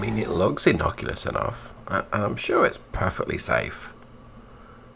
mean, it looks innocuous enough, and I'm sure it's perfectly safe.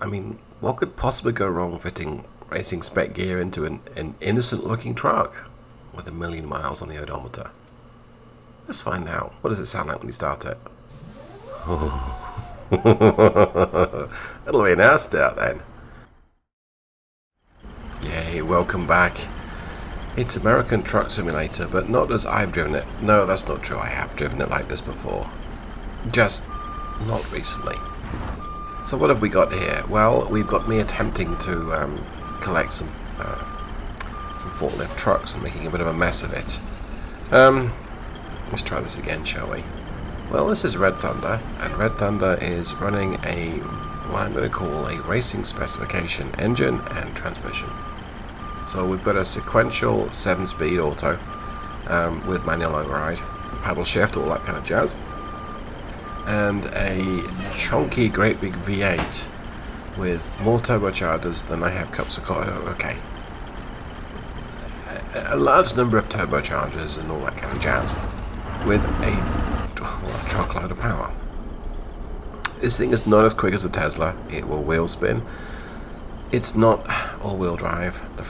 I mean, what could possibly go wrong fitting racing spec gear into an innocent-looking truck with 1,000,000 miles on the odometer? Let's find out. What does it sound like when you start it? It'll be a nice start then. Yay, welcome back. It's American Truck Simulator, but not as I've driven it. No, that's not true. I have driven it like this before. Just not recently. So what have we got here? Well, we've got me attempting to collect some forklift trucks and making a bit of a mess of it. Let's try this again, shall we? Well, this is Red Thunder, and Red Thunder is running what I'm going to call a racing specification engine and transmission. So we've got a sequential 7-speed auto with manual override, paddle shift, all that kind of jazz, and a chunky, great big V8 with more turbochargers than I have cups of coffee. Okay, a large number of turbochargers and all that kind of jazz, with a truckload of power. This thing is not as quick as a Tesla. It will wheel spin. It's not all-wheel drive. The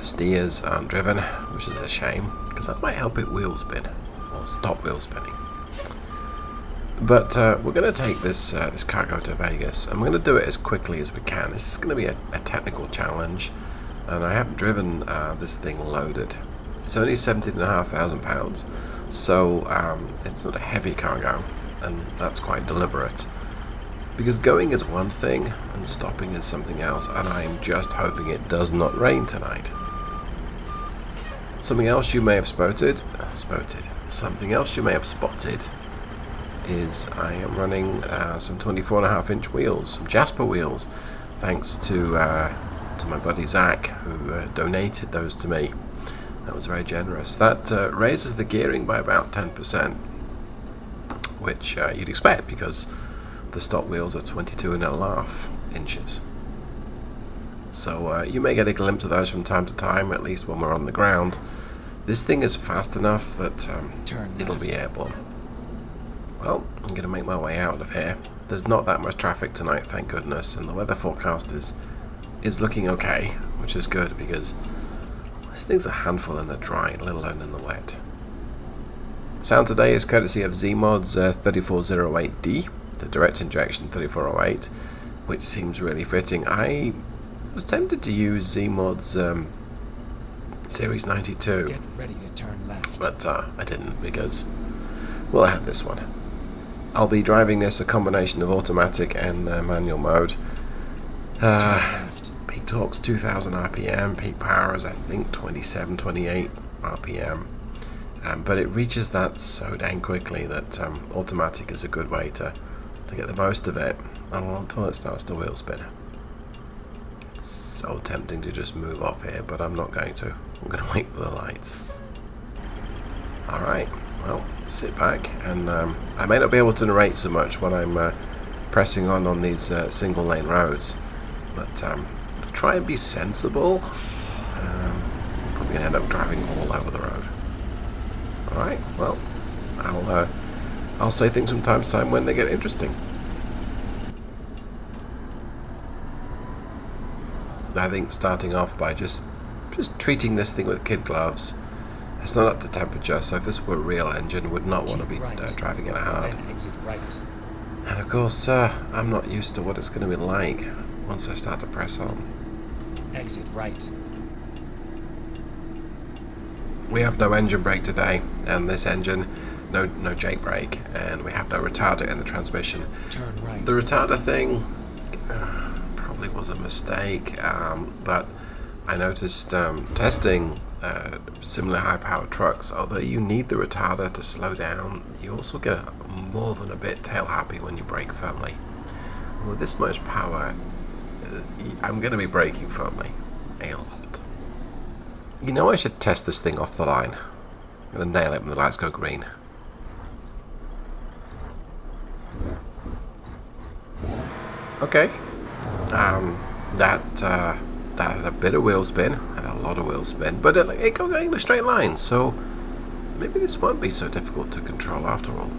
steers aren't driven, which is a shame, because that might help it wheel spin, or stop wheel spinning. But we're going to take this cargo to Vegas, and we're going to do it as quickly as we can. This is going to be a technical challenge, and I haven't driven this thing loaded. It's only 17,500 pounds, so it's not a heavy cargo, and that's quite deliberate. Because going is one thing, and stopping is something else, and I'm just hoping it does not rain tonight. Something else you may have something else you may have spotted is I am running some 24.5-inch wheels, some Jasper wheels, thanks to my buddy Zach, who donated those to me. That was very generous. That raises the gearing by about 10%, which you'd expect because the stock wheels are 22.5 inches. So you may get a glimpse of those from time to time, at least when we're on the ground. This thing is fast enough that it'll be airborne. Well, I'm going to make my way out of here. There's not that much traffic tonight, thank goodness, and the weather forecast is looking okay, which is good because this thing's a handful in the dry, let alone in the wet. Sound today is courtesy of Z-Mod's 3408D, the direct injection 3408, which seems really fitting. I was tempted to use Z-Mod's Series 92, Get ready to turn left. but I didn't because, well, I had this one. I'll be driving this a combination of automatic and manual mode. Peak torque's 2000 RPM, peak power is I think 27, 28 RPM. But it reaches that so dang quickly that automatic is a good way to get the most of it until it starts to wheel spin. It's so tempting to just move off here, but I'm not going to. I'm going to wait for the lights. Alright, well, sit back, and I may not be able to narrate so much when I'm pressing on these single lane roads, but try and be sensible. I'm probably going to end up driving all over the road. Alright, well, I'll say things from time to time when they get interesting. I think starting off by just treating this thing with kid gloves. It's not up to temperature, so if this were a real engine, would not want to be driving it hard. Exit right. And of course, I'm not used to what it's going to be like once I start to press on. Exit right. We have no engine brake today, and this engine, no Jake brake, and we have no retarder in the transmission. Turn right. The retarder thing probably was a mistake, but I noticed testing similar high-powered trucks, although you need the retarder to slow down, you also get more than a bit tail-happy when you brake firmly. With this much power, I'm going to be braking firmly a lot. You know, I should test this thing off the line. I'm going to nail it when the lights go green. Okay. That had a bit of wheel spin, and a lot of wheel spin, but it got going in a straight line, so maybe this won't be so difficult to control after all.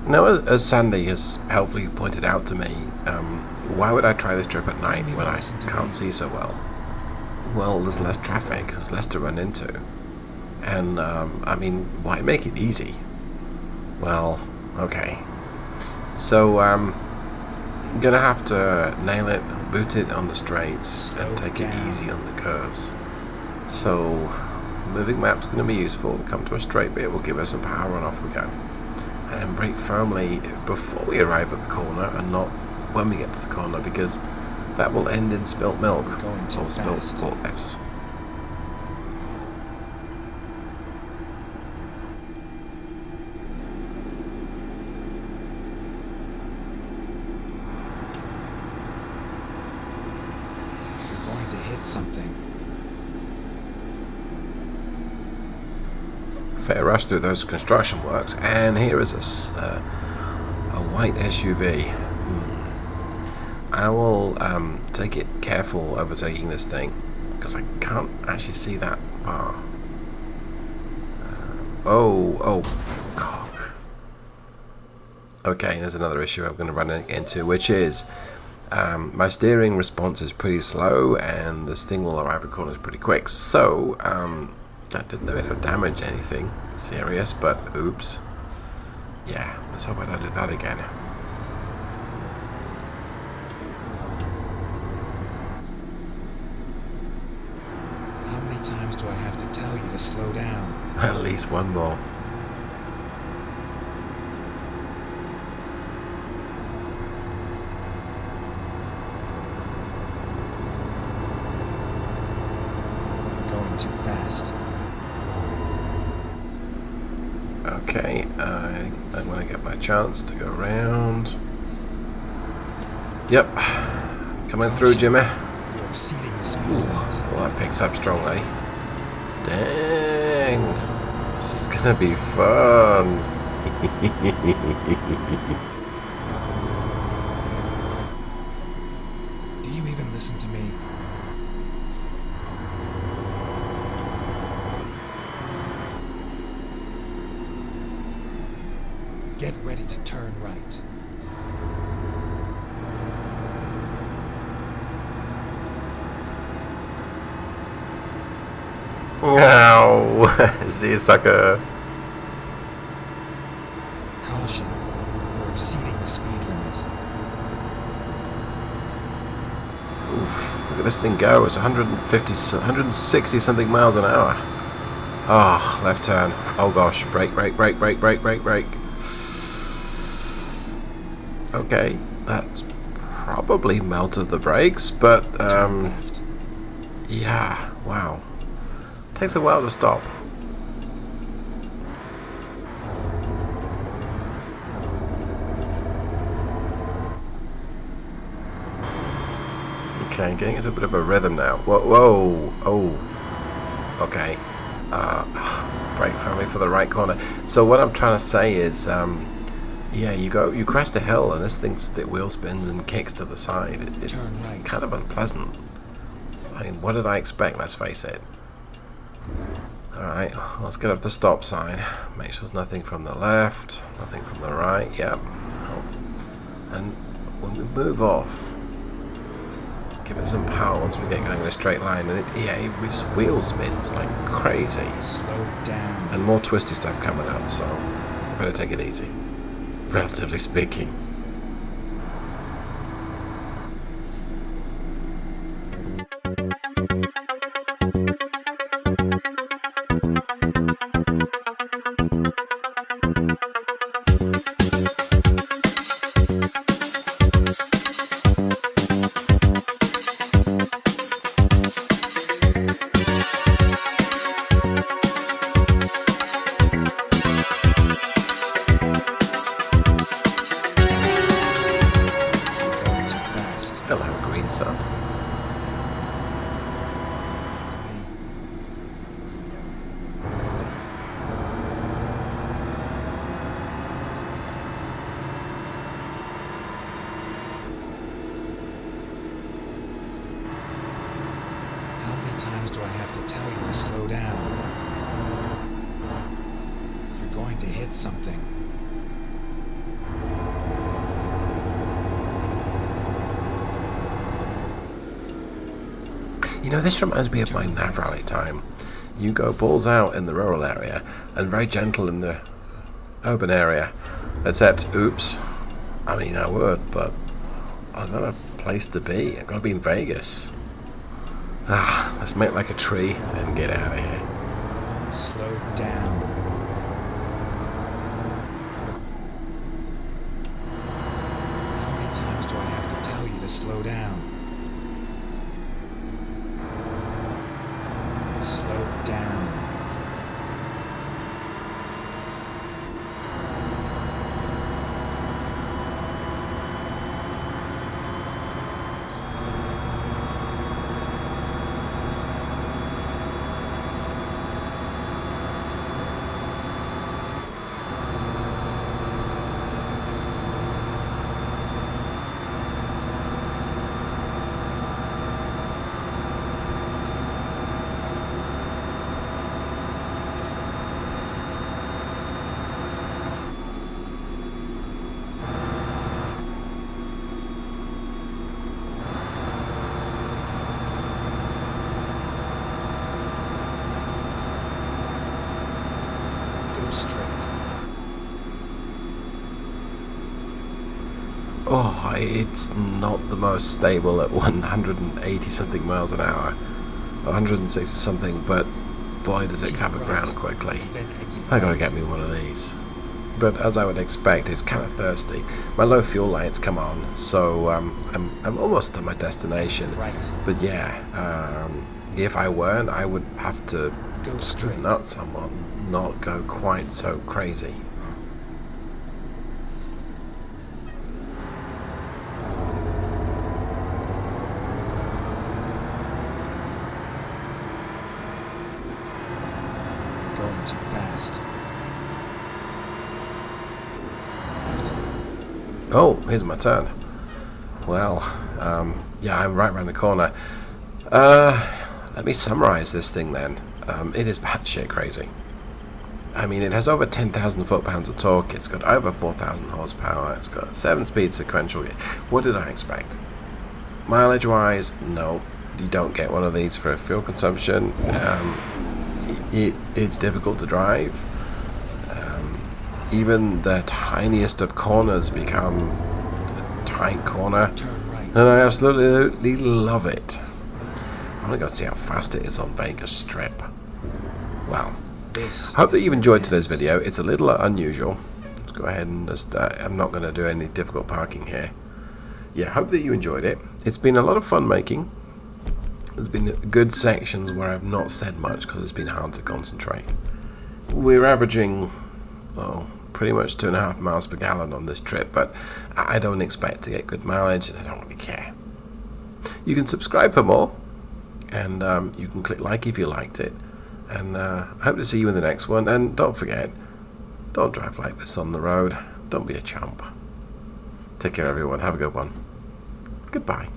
Now, as Sandy has helpfully pointed out to me, why would I try this trip at night when I can't see so well? Well, there's less traffic, there's less to run into. And, I mean, why make it easy? Well, okay. So, I'm gonna have to nail it, boot it on the straights, and take it easy on the curves. So, moving map's gonna be useful. Come to a straight bit, we'll give us some power and off we go. And brake firmly before we arrive at the corner and not when we get to the corner, because that will end in spilt milk or spilt forklifts. You're going to hit something. Fair rush through those construction works, and here is a white SUV. I will take it careful overtaking this thing, because I can't actually see that far. Oh, cock. Okay, there's another issue I'm going to run into, which is my steering response is pretty slow, and this thing will arrive at corners pretty quick. So, that didn't really damage anything serious, but oops. Yeah, let's hope I don't do that again. How many times do I have to tell you to slow down? At least one more. Going too fast. Okay, I'm going to get my chance to go around. Yep, coming through, Jimmy. You're exceeding the speed Ooh, limit. well, that picks up strongly. Dang, this is going to be fun. Do you even listen to me? Get ready to turn right. Ow, see you, sucker. Caution. You're exceeding the speed limit. Oof, look at this thing go. It's 160 something miles an hour. Ah, left turn. Oh gosh, brake. Okay, that's probably melted the brakes, but Turn left. yeah, wow. Takes a while to stop. Okay, getting into a bit of a rhythm now. Whoa, oh, okay. Brake firmly for the right corner. So what I'm trying to say is, yeah, you crest a hill and this thing's the wheel spins and kicks to the side. It's Turn right. kind of unpleasant. I mean, what did I expect? Let's face it. Alright, let's get up the stop sign. Make sure there's nothing from the left, nothing from the right. Yep. Oh. And when we move off, give it some power once we get going in a straight line. And it just wheel spins like crazy. Slow down. And more twisty stuff coming up, so better take it easy, relatively speaking. Hello, green sun. How many times do I have to tell you to slow down? You're going to hit something. You know, this reminds me of my nav rally time. You go balls out in the rural area and very gentle in the urban area. Except, oops, I mean I would, but I've got a place to be. I've got to be in Vegas. Let's make like a tree and get out of here. Slow down. How many times do I have to tell you to slow down? Slow down. Oh, it's not the most stable at 180 something miles an hour, 160 something, but boy does it cover ground quickly. I gotta get me one of these. But as I would expect, it's kind of thirsty. My low fuel lights come on, so I'm almost at my destination. But yeah, if I weren't, I would have to driven out somewhat, not go quite so crazy. Going too fast. Oh, here's my turn. Well, yeah, I'm right around the corner. Let me summarize this thing then. It is batshit crazy. I mean, it has over 10,000 foot-pounds of torque. It's got over 4,000 horsepower. It's got 7-speed sequential. What did I expect? Mileage-wise, no. You don't get one of these for fuel consumption. It's difficult to drive. Even the tiniest of corners become a tight corner. And I absolutely love it. I'm going to go see how fast it is on Vegas Strip. Well, hope that you've enjoyed today's video. It's a little unusual. Let's go ahead and just, I'm not going to do any difficult parking here. Yeah, hope that you enjoyed it. It's been a lot of fun making. There's been good sections where I've not said much because it's been hard to concentrate. We're averaging, well, pretty much 2.5 miles per gallon on this trip, but I don't expect to get good mileage and I don't really care. You can subscribe for more, and you can click like if you liked it. And I hope to see you in the next one. And don't forget, don't drive like this on the road. Don't be a chump. Take care, everyone. Have a good one. Goodbye.